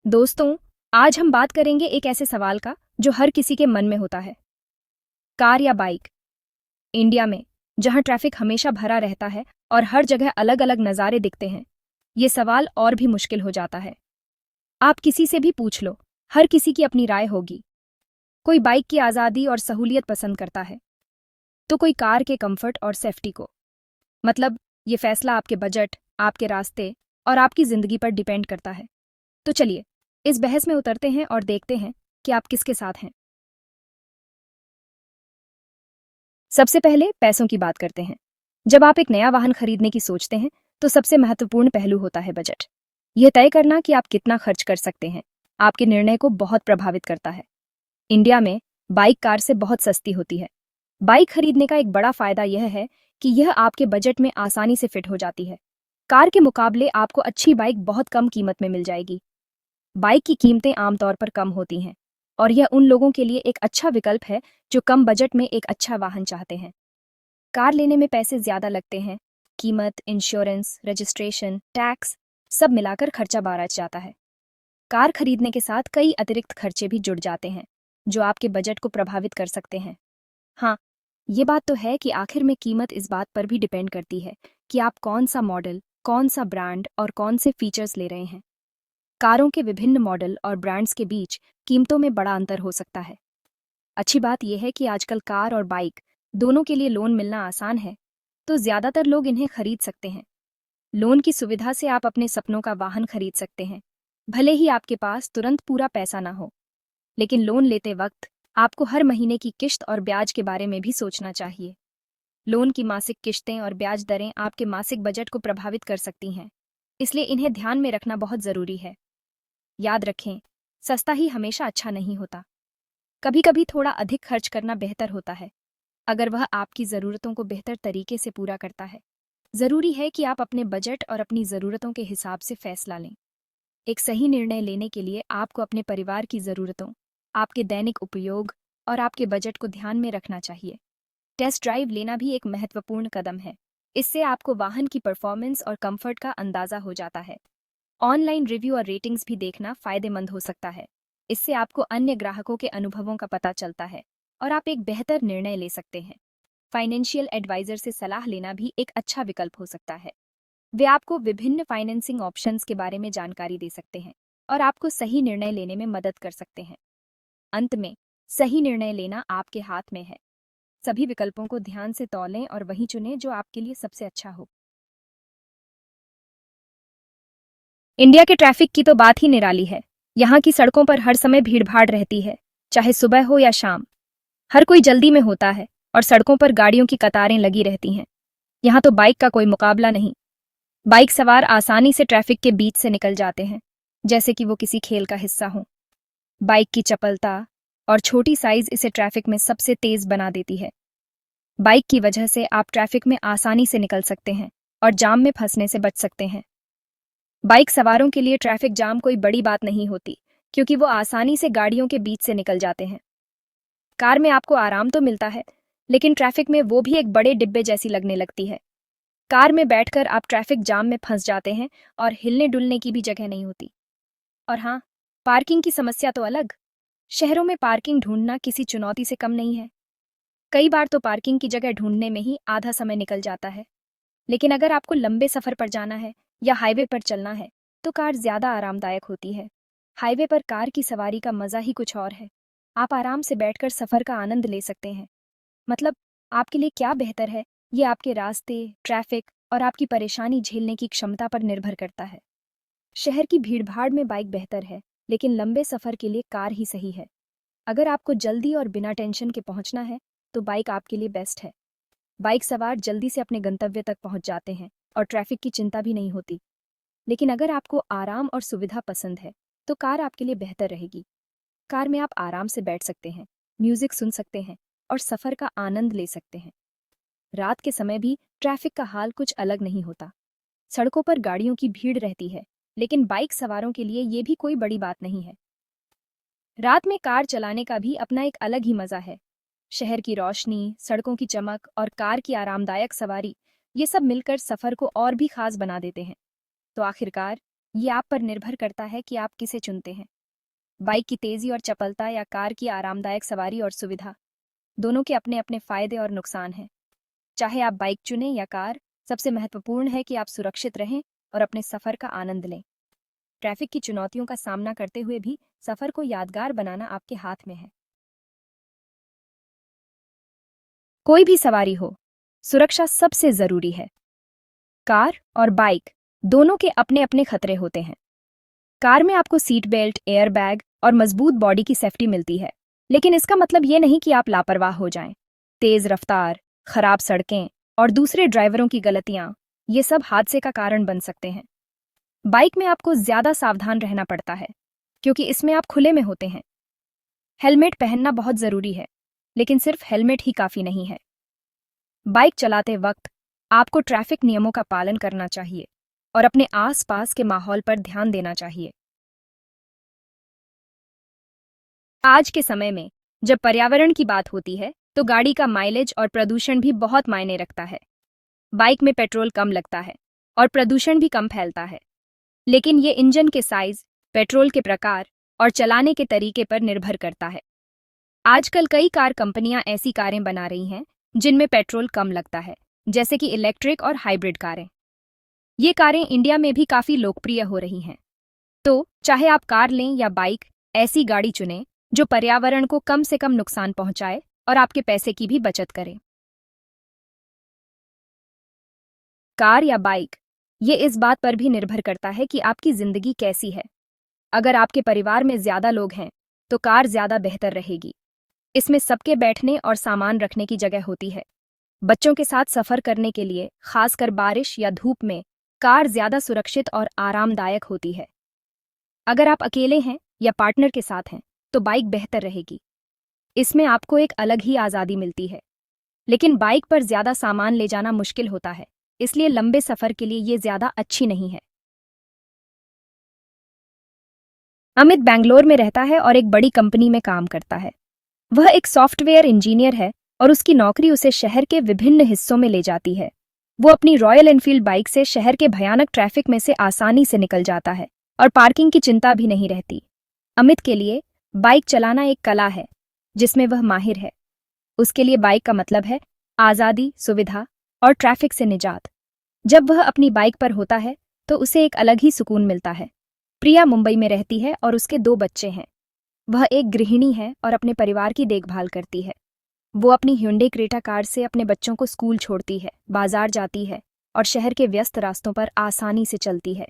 दोस्तों, आज हम बात करेंगे एक ऐसे सवाल का जो हर किसी के मन में होता है। कार या बाइक? इंडिया में, जहां ट्रैफिक हमेशा भरा रहता है और हर जगह अलग-अलग नज़ारे दिखते हैं, ये सवाल और भी मुश्किल हो जाता है। आप किसी से भी पूछ लो, हर किसी की अपनी राय होगी। कोई बाइक की आज़ादी और सहूलियत पसंद करता है, तो कोई कार के कंफर्ट और सेफ्टी को। मतलब, ये फैसला आपके बजट, आपके रास्ते और आपकी ज़िंदगी पर डिपेंड करता है। तो चलिए, इस बहस में उतरते हैं और देखते हैं कि आप किसके साथ हैं। सबसे पहले पैसों की बात करते हैं। जब आप एक नया वाहन खरीदने की सोचते हैं, तो सबसे महत्वपूर्ण पहलू होता है बजट। यह तय करना कि आप कितना खर्च कर सकते हैं, आपके निर्णय को बहुत प्रभावित करता है। इंडिया में बाइक कार से बहुत सस्ती होती है। बाइक खरीदने का एक बड़ा फायदा यह है कि यह आपके बजट में आसानी से फिट हो जाती है। कार के मुकाबले आपको अच्छी बाइक बहुत कम कीमत में मिल जाएगी। बाइक की कीमतें आमतौर पर कम होती हैं, और यह उन लोगों के लिए एक अच्छा विकल्प है जो कम बजट में एक अच्छा वाहन चाहते हैं। कार लेने में पैसे ज्यादा लगते हैं। कीमत, इंश्योरेंस, रजिस्ट्रेशन, टैक्स, सब मिलाकर खर्चा बढ़ जाता है। कार खरीदने के साथ कई अतिरिक्त खर्चे भी जुड़ जाते हैं, जो आपके बजट को प्रभावित कर सकते हैं। हाँ, ये बात तो है कि आखिर में कीमत इस बात पर भी डिपेंड करती है कि आप कौन सा मॉडल, कौन सा ब्रांड और कौन से फीचर्स ले रहे हैं। कारों के विभिन्न मॉडल और ब्रांड्स के बीच कीमतों में बड़ा अंतर हो सकता है। अच्छी बात यह है कि आजकल कार और बाइक दोनों के लिए लोन मिलना आसान है, तो ज्यादातर लोग इन्हें खरीद सकते हैं। लोन की सुविधा से आप अपने सपनों का वाहन खरीद सकते हैं, भले ही आपके पास तुरंत पूरा पैसा ना हो। लेकिन लोन लेते वक्त आपको हर महीने की किश्त और ब्याज के बारे में भी सोचना चाहिए। लोन की मासिक किश्तें और ब्याज दरें आपके मासिक बजट को प्रभावित कर सकती हैं, इसलिए इन्हें ध्यान में रखना बहुत जरूरी है। याद रखें, सस्ता ही हमेशा अच्छा नहीं होता। कभी कभी थोड़ा अधिक खर्च करना बेहतर होता है, अगर वह आपकी ज़रूरतों को बेहतर तरीके से पूरा करता है। ज़रूरी है कि आप अपने बजट और अपनी ज़रूरतों के हिसाब से फैसला लें। एक सही निर्णय लेने के लिए आपको अपने परिवार की ज़रूरतों, आपके दैनिक उपयोग और आपके बजट को ध्यान में रखना चाहिए। टेस्ट ड्राइव लेना भी एक महत्वपूर्ण कदम है। इससे आपको वाहन की परफॉर्मेंस और कंफर्ट का अंदाज़ा हो जाता है। ऑनलाइन रिव्यू और रेटिंग्स भी देखना फायदेमंद हो सकता है। इससे आपको अन्य ग्राहकों के अनुभवों का पता चलता है और आप एक बेहतर निर्णय ले सकते हैं। फाइनेंशियल एडवाइजर से सलाह लेना भी एक अच्छा विकल्प हो सकता है। वे आपको विभिन्न फाइनेंसिंग ऑप्शंस के बारे में जानकारी दे सकते हैं और आपको सही निर्णय लेने में मदद कर सकते हैं। अंत में, सही निर्णय लेना आपके हाथ में है। सभी विकल्पों को ध्यान से तौलें और वही चुनें जो आपके लिए सबसे अच्छा हो। इंडिया के ट्रैफिक की तो बात ही निराली है। यहाँ की सड़कों पर हर समय भीड़-भाड़ रहती है, चाहे सुबह हो या शाम। हर कोई जल्दी में होता है और सड़कों पर गाड़ियों की कतारें लगी रहती हैं। यहाँ तो बाइक का कोई मुकाबला नहीं। बाइक सवार आसानी से ट्रैफिक के बीच से निकल जाते हैं, जैसे कि वो किसी खेल का हिस्सा हो। बाइक की चपलता और छोटी साइज इसे ट्रैफिक में सबसे तेज बना देती है। बाइक की वजह से आप ट्रैफिक में आसानी से निकल सकते हैं और जाम में फंसने से बच सकते हैं। बाइक सवारों के लिए ट्रैफिक जाम कोई बड़ी बात नहीं होती, क्योंकि वो आसानी से गाड़ियों के बीच से निकल जाते हैं। कार में आपको आराम तो मिलता है, लेकिन ट्रैफिक में वो भी एक बड़े डिब्बे जैसी लगने लगती है। कार में बैठकर आप ट्रैफिक जाम में फंस जाते हैं और हिलने डुलने की भी जगह नहीं होती। और हाँ, पार्किंग की समस्या तो अलग। शहरों में पार्किंग ढूंढना किसी चुनौती से कम नहीं है। कई बार तो पार्किंग की जगह ढूंढने में ही आधा समय निकल जाता है। लेकिन अगर आपको लंबे सफर पर जाना है या हाईवे पर चलना है, तो कार ज्यादा आरामदायक होती है। हाईवे पर कार की सवारी का मजा ही कुछ और है। आप आराम से बैठकर सफर का आनंद ले सकते हैं। मतलब, आपके लिए क्या बेहतर है, ये आपके रास्ते, ट्रैफिक और आपकी परेशानी झेलने की क्षमता पर निर्भर करता है। शहर की भीड़भाड़ में बाइक बेहतर है, लेकिन लंबे सफर के लिए कार ही सही है। अगर आपको जल्दी और बिना टेंशन के पहुंचना है, तो बाइक आपके लिए बेस्ट है। बाइक सवार जल्दी से अपने गंतव्य तक पहुंच जाते हैं और ट्रैफिक की चिंता भी नहीं होती। लेकिन अगर आपको आराम और सुविधा पसंद है, तो कार आपके लिए बेहतर रहेगी। कार में आप आराम से बैठ सकते हैं, म्यूजिक सुन सकते हैं और सफर का आनंद ले सकते हैं। रात के समय भी ट्रैफिक का हाल कुछ अलग नहीं होता। सड़कों पर गाड़ियों की भीड़ रहती है, लेकिन बाइक सवारों के लिए ये भी कोई बड़ी बात नहीं है। रात में कार चलाने का भी अपना एक अलग ही मजा है। शहर की रोशनी, सड़कों की चमक और कार की आरामदायक सवारी, ये सब मिलकर सफर को और भी खास बना देते हैं। तो आखिरकार, ये आप पर निर्भर करता है कि आप किसे चुनते हैं। बाइक की तेजी और चपलता या कार की आरामदायक सवारी और सुविधा, दोनों के अपने अपने फायदे और नुकसान हैं। चाहे आप बाइक चुनें या कार, सबसे महत्वपूर्ण है कि आप सुरक्षित रहें और अपने सफर का आनंद लें। ट्रैफिक की चुनौतियों का सामना करते हुए भी सफर को यादगार बनाना आपके हाथ में है। कोई भी सवारी हो, सुरक्षा सबसे जरूरी है। कार और बाइक दोनों के अपने अपने खतरे होते हैं। कार में आपको सीट बेल्ट, एयर बैग और मजबूत बॉडी की सेफ्टी मिलती है, लेकिन इसका मतलब ये नहीं कि आप लापरवाह हो जाएं। तेज रफ्तार, खराब सड़कें और दूसरे ड्राइवरों की गलतियां, ये सब हादसे का कारण बन सकते हैं। बाइक में आपको ज्यादा सावधान रहना पड़ता है, क्योंकि इसमें आप खुले में होते हैं। हेलमेट पहनना बहुत जरूरी है, लेकिन सिर्फ हेलमेट ही काफी नहीं है। बाइक चलाते वक्त आपको ट्रैफिक नियमों का पालन करना चाहिए और अपने आसपास के माहौल पर ध्यान देना चाहिए। आज के समय में जब पर्यावरण की बात होती है, तो गाड़ी का माइलेज और प्रदूषण भी बहुत मायने रखता है। बाइक में पेट्रोल कम लगता है और प्रदूषण भी कम फैलता है, लेकिन ये इंजन के साइज, पेट्रोल के प्रकार और चलाने के तरीके पर निर्भर करता है। आजकल कई कार कंपनियां ऐसी कारें बना रही हैं जिनमें पेट्रोल कम लगता है, जैसे कि इलेक्ट्रिक और हाइब्रिड कारें। ये कारें इंडिया में भी काफी लोकप्रिय हो रही हैं। तो चाहे आप कार लें या बाइक, ऐसी गाड़ी चुनें जो पर्यावरण को कम से कम नुकसान पहुंचाए और आपके पैसे की भी बचत करे। कार या बाइक, ये इस बात पर भी निर्भर करता है कि आपकी जिंदगी कैसी है। अगर आपके परिवार में ज्यादा लोग हैं, तो कार ज्यादा बेहतर रहेगी। इसमें सबके बैठने और सामान रखने की जगह होती है। बच्चों के साथ सफर करने के लिए, खासकर बारिश या धूप में, कार ज्यादा सुरक्षित और आरामदायक होती है। अगर आप अकेले हैं या पार्टनर के साथ हैं, तो बाइक बेहतर रहेगी। इसमें आपको एक अलग ही आज़ादी मिलती है, लेकिन बाइक पर ज्यादा सामान ले जाना मुश्किल होता है, इसलिए लंबे सफर के लिए ये ज्यादा अच्छी नहीं है। अमित बैंगलोर में रहता है और एक बड़ी कंपनी में काम करता है। वह एक सॉफ्टवेयर इंजीनियर है और उसकी नौकरी उसे शहर के विभिन्न हिस्सों में ले जाती है। वो अपनी रॉयल एनफील्ड बाइक से शहर के भयानक ट्रैफिक में से आसानी से निकल जाता है और पार्किंग की चिंता भी नहीं रहती। अमित के लिए बाइक चलाना एक कला है जिसमें वह माहिर है। उसके लिए बाइक का मतलब है आज़ादी, सुविधा और ट्रैफिक से निजात। जब वह अपनी बाइक पर होता है तो उसे एक अलग ही सुकून मिलता है। प्रिया मुंबई में रहती है और उसके 2 बच्चे हैं। वह एक गृहिणी है और अपने परिवार की देखभाल करती है। वो अपनी hyundai क्रेटा कार से अपने बच्चों को स्कूल छोड़ती है, बाजार जाती है और शहर के व्यस्त रास्तों पर आसानी से चलती है।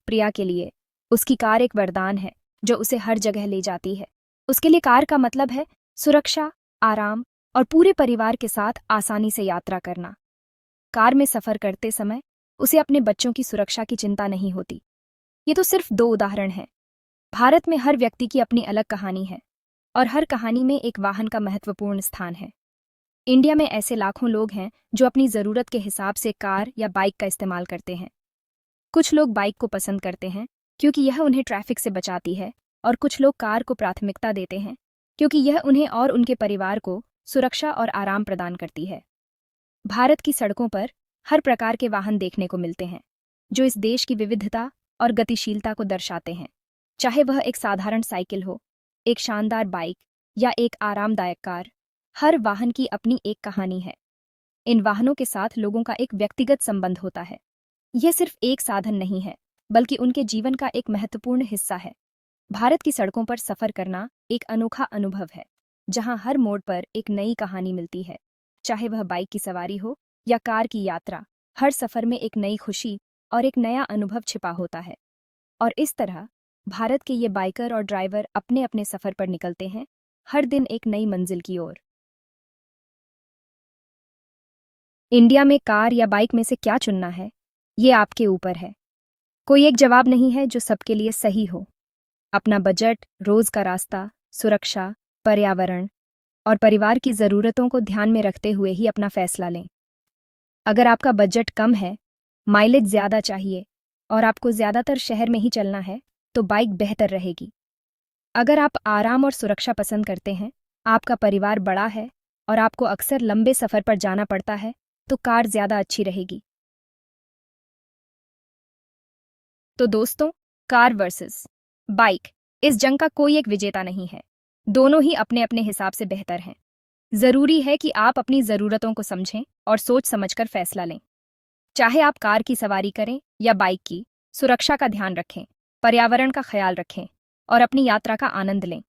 प्रिया के लिए उसकी कार एक वरदान है जो उसे हर जगह ले जाती है। उसके लिए कार का मतलब है सुरक्षा, आराम और पूरे परिवार के साथ आसानी से यात्रा करना। कार में सफर करते समय उसे अपने बच्चों की सुरक्षा की चिंता नहीं होती। ये तो सिर्फ 2 उदाहरण हैं। भारत में हर व्यक्ति की अपनी अलग कहानी है और हर कहानी में एक वाहन का महत्वपूर्ण स्थान है। इंडिया में ऐसे लाखों लोग हैं जो अपनी ज़रूरत के हिसाब से कार या बाइक का इस्तेमाल करते हैं। कुछ लोग बाइक को पसंद करते हैं क्योंकि यह उन्हें ट्रैफिक से बचाती है, और कुछ लोग कार को प्राथमिकता देते हैं क्योंकि यह उन्हें और उनके परिवार को सुरक्षा और आराम प्रदान करती है। भारत की सड़कों पर हर प्रकार के वाहन देखने को मिलते हैं जो इस देश की विविधता और गतिशीलता को दर्शाते हैं। चाहे वह एक साधारण साइकिल हो, एक शानदार बाइक या एक आरामदायक कार, हर वाहन की अपनी एक कहानी है। इन वाहनों के साथ लोगों का एक व्यक्तिगत संबंध होता है। यह सिर्फ एक साधन नहीं है, बल्कि उनके जीवन का एक महत्वपूर्ण हिस्सा है। भारत की सड़कों पर सफर करना एक अनोखा अनुभव है, जहां हर मोड़ पर एक नई कहानी मिलती है। चाहे वह बाइक की सवारी हो या कार की यात्रा, हर सफर में एक नई खुशी और एक नया अनुभव छिपा होता है। और इस तरह भारत के ये बाइकर और ड्राइवर अपने अपने सफर पर निकलते हैं, हर दिन एक नई मंजिल की ओर। इंडिया में कार या बाइक में से क्या चुनना है, ये आपके ऊपर है। कोई एक जवाब नहीं है जो सबके लिए सही हो। अपना बजट, रोज का रास्ता, सुरक्षा, पर्यावरण और परिवार की ज़रूरतों को ध्यान में रखते हुए ही अपना फैसला लें। अगर आपका बजट कम है, माइलेज ज़्यादा चाहिए और आपको ज़्यादातर शहर में ही चलना है, तो बाइक बेहतर रहेगी। अगर आप आराम और सुरक्षा पसंद करते हैं, आपका परिवार बड़ा है और आपको अक्सर लंबे सफ़र पर जाना पड़ता है, तो कार ज़्यादा अच्छी रहेगी। तो दोस्तों, कार वर्सेस बाइक, इस जंग का कोई एक विजेता नहीं है। दोनों ही अपने अपने हिसाब से बेहतर हैं। जरूरी है कि आप अपनी जरूरतों को समझें और सोच समझकर फैसला लें। चाहे आप कार की सवारी करें या बाइक की, सुरक्षा का ध्यान रखें, पर्यावरण का ख्याल रखें और अपनी यात्रा का आनंद लें।